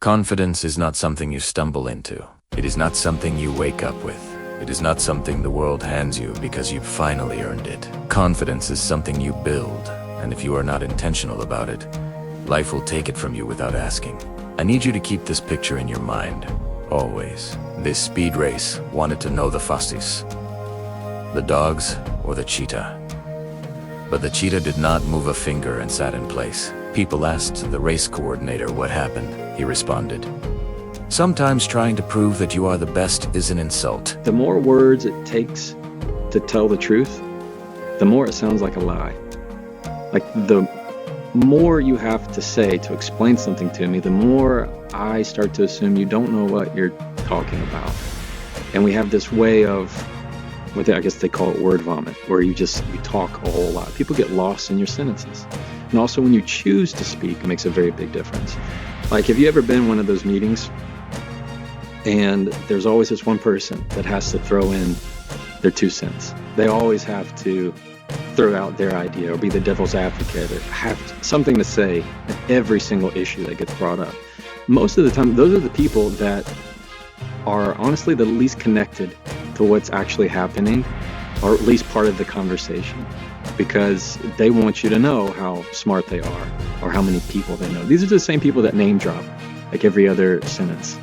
Confidence is not something you stumble into. It is not something you wake up with. It is not something the world hands you because you've finally earned it. Confidence is something you build, and if you are not intentional about it, life will take it from you without asking. I need you to keep this picture in your mind, always. This speed race wanted to know the fastest, the dogs or the cheetah. But the cheetah did not move a finger and sat in place. People asked the race coordinator what happened. He responded, "Sometimes trying to prove that you are the best is an insult." The more words it takes to tell the truth, the more it sounds like a lie. Like the more you have to say to explain something to me, the more I start to assume you don't know what you're talking about. And we have this way of, I guess they call it word vomit, where you talk a whole lot. People get lost in your sentences. And also when you choose to speak, it makes a very big difference. Like, have you ever been in one of those meetings and there's always this one person that has to throw in their 2 cents? They always have to throw out their idea or be the devil's advocate or have something to say at every single issue that gets brought up. Most of the time, those are the people that are honestly the least connected to what's actually happening, or at least part of the conversation, because they want you to know how smart they are or how many people they know. These are the same people that name drop like every other sentence.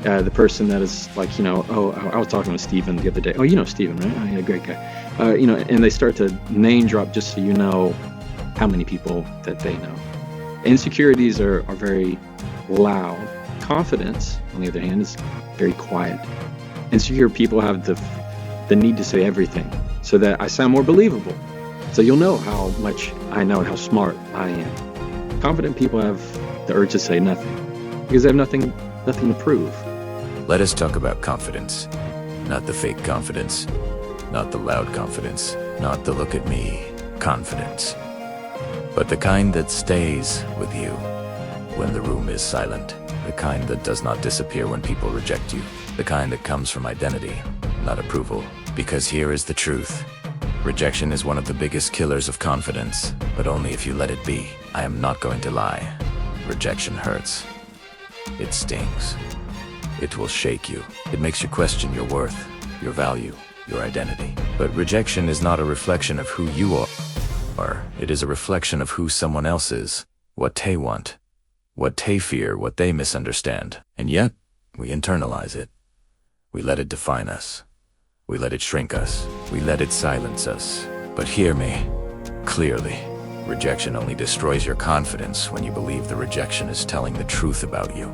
The person that is like, I was talking with Steven the other day. Oh, you know Steven, right? Oh, yeah, great guy. And they start to name drop just so you know how many people that they know. Insecurities are very loud. Confidence, on the other hand, is very quiet. Insecure people have the need to say everything so that I sound more believable. So you'll know how much I know and how smart I am. Confident people have the urge to say nothing because they have nothing to prove. Let us talk about confidence. Not the fake confidence, not the loud confidence, not the look at me confidence, but the kind that stays with you when the room is silent, the kind that does not disappear when people reject you, the kind that comes from identity, not approval. Because here is the truth. Rejection is one of the biggest killers of confidence, but only if you let it be. I am not going to lie. Rejection hurts. It stings. It will shake you. It makes you question your worth, your value, your identity. But rejection is not a reflection of who you are. It is a reflection of who someone else is, what they want, what they fear, what they misunderstand. And yet, we internalize it. We let it define us. We let it shrink us. We let it silence us. But hear me clearly. Rejection only destroys your confidence when you believe the rejection is telling the truth about you.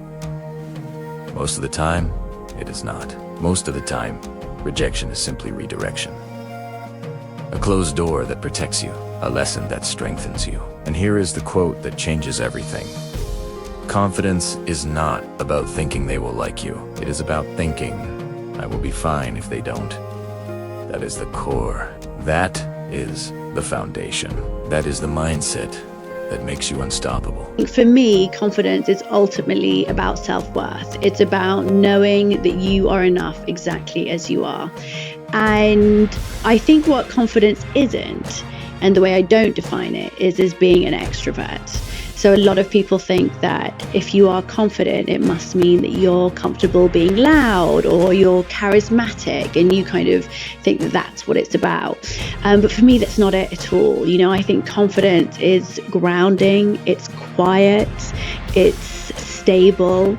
Most of the time, it is not. Most of the time, rejection is simply redirection. A closed door that protects you, a lesson that strengthens you. And here is the quote that changes everything. Confidence is not about thinking they will like you. It is about thinking, I will be fine if they don't. That is the core. That is the foundation. That is the mindset that makes you unstoppable. For me, confidence is ultimately about self-worth. It's about knowing that you are enough exactly as you are. And I think what confidence isn't, and the way I don't define it, is as being an extrovert. So a lot of people think that if you are confident, it must mean that you're comfortable being loud or you're charismatic, and you kind of think that that's what it's about. But for me, that's not it at all. I think confidence is grounding, it's quiet, it's stable.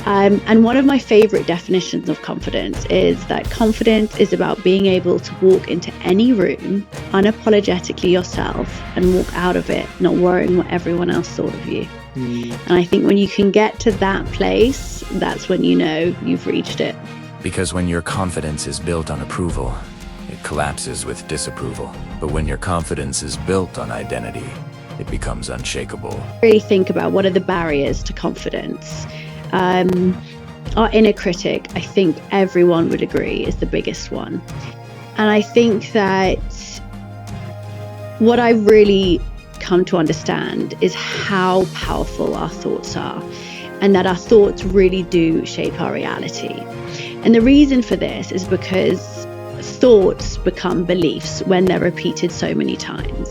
And one of my favorite definitions of confidence is that confidence is about being able to walk into any room unapologetically yourself and walk out of it not worrying what everyone else thought of you. And I think when you can get to that place, that's when you know you've reached it. Because when your confidence is built on approval, it collapses with disapproval. But when your confidence is built on identity, it becomes unshakable. Really think about what are the barriers to confidence. Our inner critic, I think everyone would agree, is the biggest one. And I think that what I really come to understand is how powerful our thoughts are, and that our thoughts really do shape our reality. And the reason for this is because thoughts become beliefs when they're repeated so many times.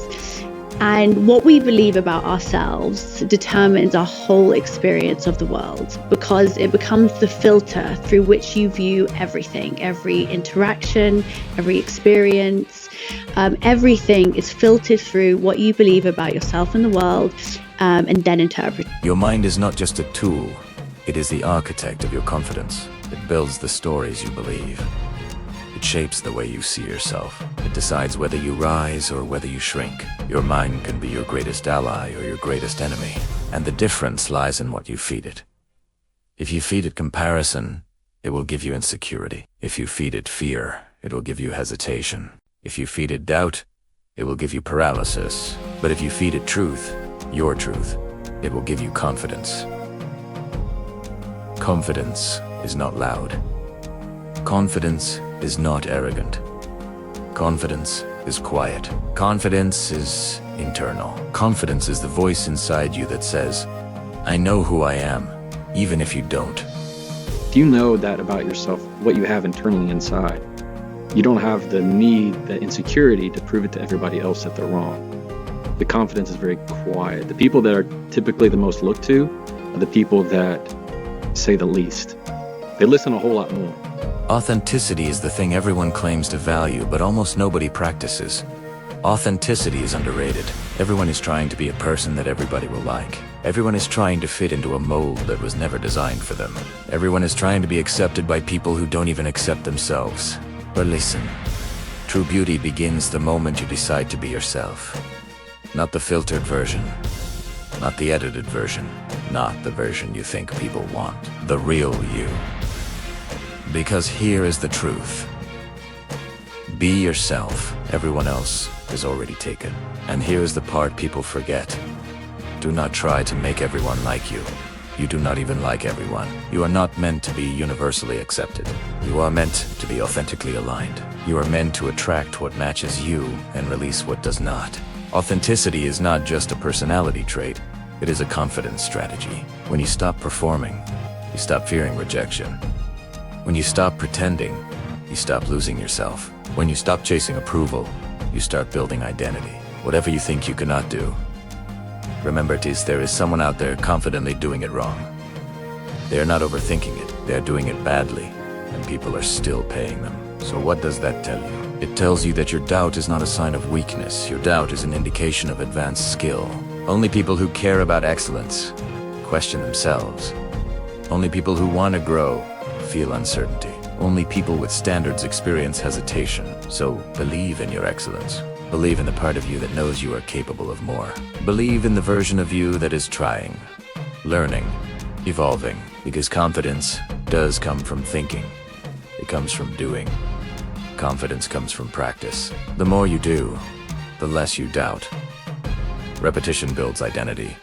And what we believe about ourselves determines our whole experience of the world, because it becomes the filter through which you view everything, every interaction, every experience. Everything is filtered through what you believe about yourself and the world, and then interpret. Your mind is not just a tool, it is the architect of your confidence. It builds the stories you believe. It shapes the way you see yourself. It decides whether you rise or whether you shrink. Your mind can be your greatest ally or your greatest enemy, and the difference lies in what you feed it. If you feed it comparison, it will give you insecurity. If you feed it fear, it will give you hesitation. If you feed it doubt, it will give you paralysis. But if you feed it truth, your truth, it will give you confidence. Confidence is not loud. Confidence is not arrogant. Confidence is quiet. Confidence is internal. Confidence is the voice inside you that says, I know who I am, even if you don't. If you know that about yourself, what you have internally inside, you don't have the need, the insecurity to prove it to everybody else that they're wrong. The confidence is very quiet. The people that are typically the most looked to are the people that say the least. They listen a whole lot more. Authenticity is the thing everyone claims to value, but almost nobody practices. Authenticity is underrated. Everyone is trying to be a person that everybody will like. Everyone is trying to fit into a mold that was never designed for them. Everyone is trying to be accepted by people who don't even accept themselves. But listen, true beauty begins the moment you decide to be yourself. Not the filtered version. Not the edited version. Not the version you think people want. The real you. Because here is the truth. Be yourself. Everyone else is already taken. And here's the part people forget. Do not try to make everyone like you. You do not even like everyone. You are not meant to be universally accepted. You are meant to be authentically aligned. You are meant to attract what matches you and release what does not. Authenticity is not just a personality trait. It is a confidence strategy. When you stop performing, you stop fearing rejection. When you stop pretending, you stop losing yourself. When you stop chasing approval, you start building identity. Whatever you think you cannot do, remember there is someone out there confidently doing it wrong. They are not overthinking it, they are doing it badly, and people are still paying them. So what does that tell you? It tells you that your doubt is not a sign of weakness. Your doubt is an indication of advanced skill. Only people who care about excellence question themselves. Only people who want to grow feel uncertainty. Only people with standards experience hesitation. So believe in your excellence. Believe in the part of you that knows you are capable of more. Believe in the version of you that is trying, learning, evolving. Because confidence does come from thinking. It comes from doing. Confidence comes from practice. The more you do, the less you doubt. Repetition builds identity.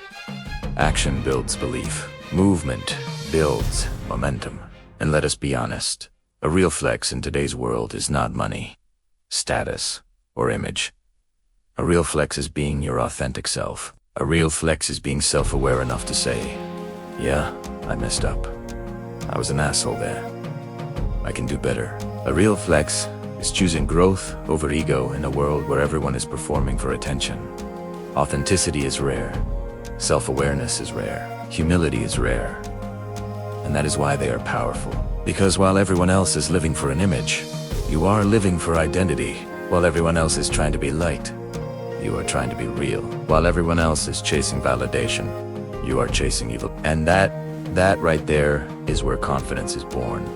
Action builds belief. Movement builds momentum. And let us be honest, a real flex in today's world is not money, status, or image. A real flex is being your authentic self. A real flex is being self-aware enough to say, yeah, I messed up. I was an asshole there. I can do better. A real flex is choosing growth over ego in a world where everyone is performing for attention. Authenticity is rare. Self-awareness is rare. Humility is rare. And that is why they are powerful. Because while everyone else is living for an image, you are living for identity. While everyone else is trying to be liked, you are trying to be real. While everyone else is chasing validation, you are chasing evil. And that right there is where confidence is born.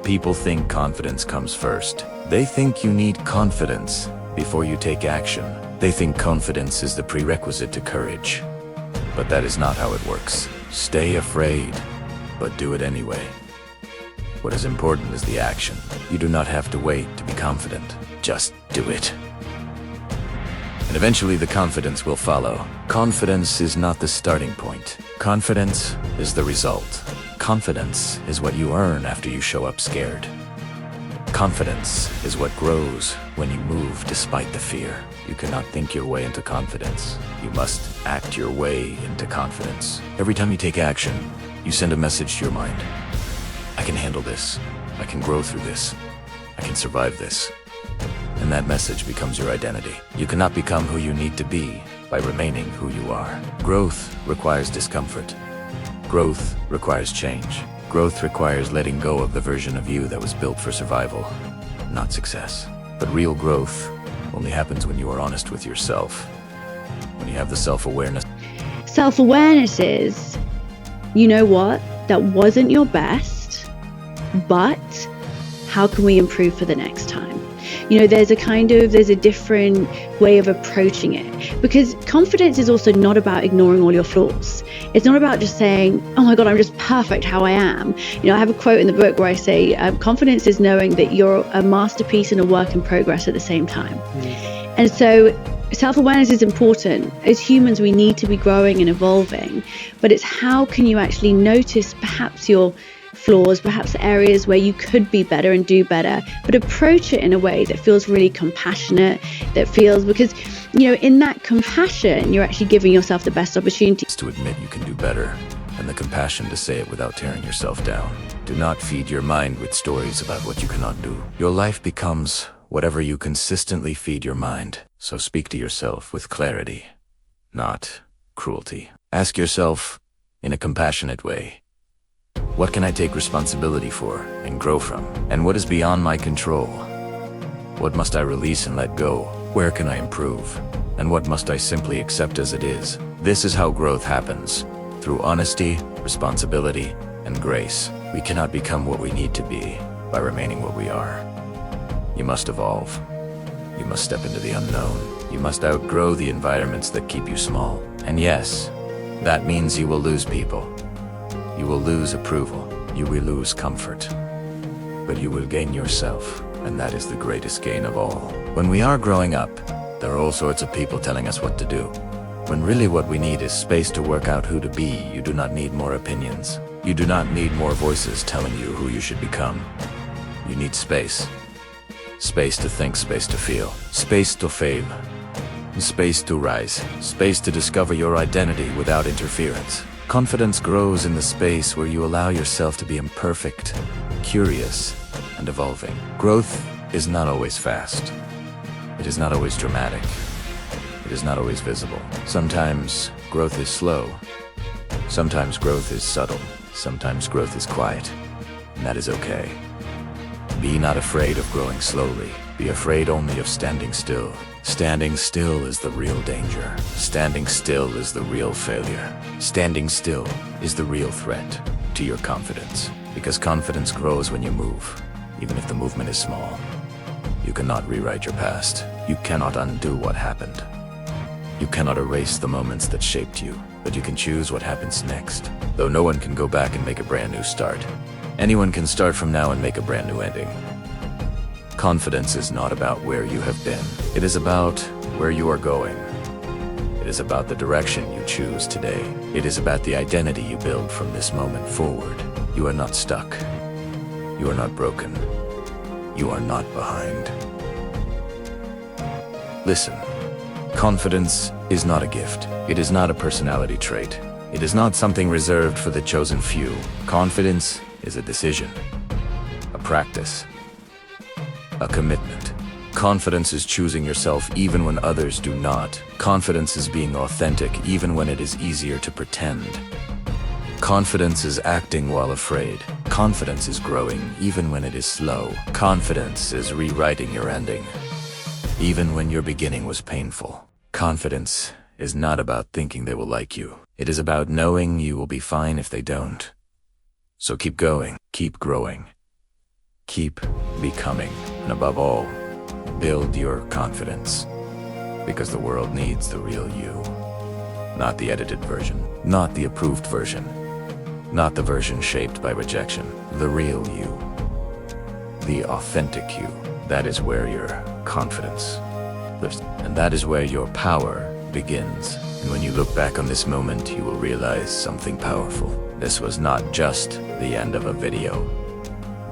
People think confidence comes first. They think you need confidence before you take action. They think confidence is the prerequisite to courage. But that is not how it works. Stay afraid, but do it anyway. What is important is the action. You do not have to wait to be confident. Just do it. And eventually the confidence will follow. Confidence is not the starting point. Confidence is the result. Confidence is what you earn after you show up scared. Confidence is what grows when you move despite the fear. You cannot think your way into confidence. You must act your way into confidence. Every time you take action, you send a message to your mind. I can handle this. I can grow through this. I can survive this. And that message becomes your identity. You cannot become who you need to be by remaining who you are. Growth requires discomfort. Growth requires change. Growth requires letting go of the version of you that was built for survival, not success. But real growth only happens when you are honest with yourself, when you have the self-awareness. Self-awareness is, you know what, that wasn't your best, but how can we improve for the next time? You know, there's a different way of approaching it, because confidence is also not about ignoring all your flaws. It's not about just saying, oh my God, I'm just perfect how I am. You know, I have a quote in the book where I say, confidence is knowing that you're a masterpiece and a work in progress at the same time. And so self-awareness is important. As humans, we need to be growing and evolving, but it's how can you actually notice perhaps your flaws, perhaps areas where you could be better and do better, but approach it in a way that feels really compassionate, that feels, because, you know, in that compassion, you're actually giving yourself the best opportunity To admit you can do better, and the compassion to say it without tearing yourself down. Do not feed your mind with stories about what you cannot do. Your life becomes whatever you consistently feed your mind. So speak to yourself with clarity, not cruelty. Ask yourself in a compassionate way, what can I take responsibility for and grow from? And what is beyond my control? What must I release and let go? Where can I improve? And what must I simply accept as it is? This is how growth happens, through honesty, responsibility, and grace. We cannot become what we need to be by remaining what we are. You must evolve. You must step into the unknown. You must outgrow the environments that keep you small. And yes, that means you will lose people. You will lose approval. You will lose comfort. But you will gain yourself, and that is the greatest gain of all. When we are growing up, there are all sorts of people telling us what to do, when really what we need is space to work out who to be. You do not need more opinions. You do not need more voices telling you who you should become. You need space. Space to think, space to feel, space to fail, space to rise, space to discover your identity without interference. Confidence grows in the space where you allow yourself to be imperfect, curious, and evolving. Growth is not always fast. It is not always dramatic. It is not always visible. Sometimes growth is slow. Sometimes growth is subtle. Sometimes growth is quiet. And that is okay. Be not afraid of growing slowly. Be afraid only of standing still. Standing still is the real danger. Standing still is the real failure. Standing still is the real threat to your confidence. Because confidence grows when you move, even if the movement is small. You cannot rewrite your past. You cannot undo what happened. You cannot erase the moments that shaped you, but you can choose what happens next. Though no one can go back and make a brand new start, anyone can start from now and make a brand new ending. Confidence is not about where you have been. It is about where you are going. It is about the direction you choose today. It is about the identity you build from this moment forward. You are not stuck. You are not broken. You are not behind. Listen, confidence is not a gift. It is not a personality trait. It is not something reserved for the chosen few. Confidence is a decision, a practice, a commitment. Confidence is choosing yourself even when others do not. Confidence is being authentic even when it is easier to pretend. Confidence is acting while afraid. Confidence is growing even when it is slow. Confidence is rewriting your ending, even when your beginning was painful. Confidence is not about thinking they will like you. It is about knowing you will be fine if they don't. So keep going, keep growing, keep becoming, and above all, build your confidence. Because the world needs the real you. Not the edited version, not the approved version, not the version shaped by rejection. The real you, the authentic you. That is where your confidence lives, and that is where your power begins. And when you look back on this moment, you will realize something powerful. This was not just the end of a video.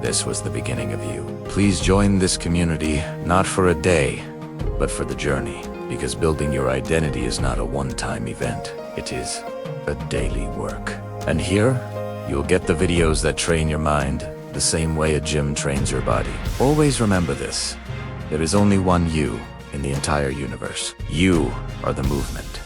This was the beginning of you. Please join this community, not for a day, but for the journey. Because building your identity is not a one-time event. It is a daily work. And here, you'll get the videos that train your mind the same way a gym trains your body. Always remember this. There is only one you in the entire universe. You are the movement.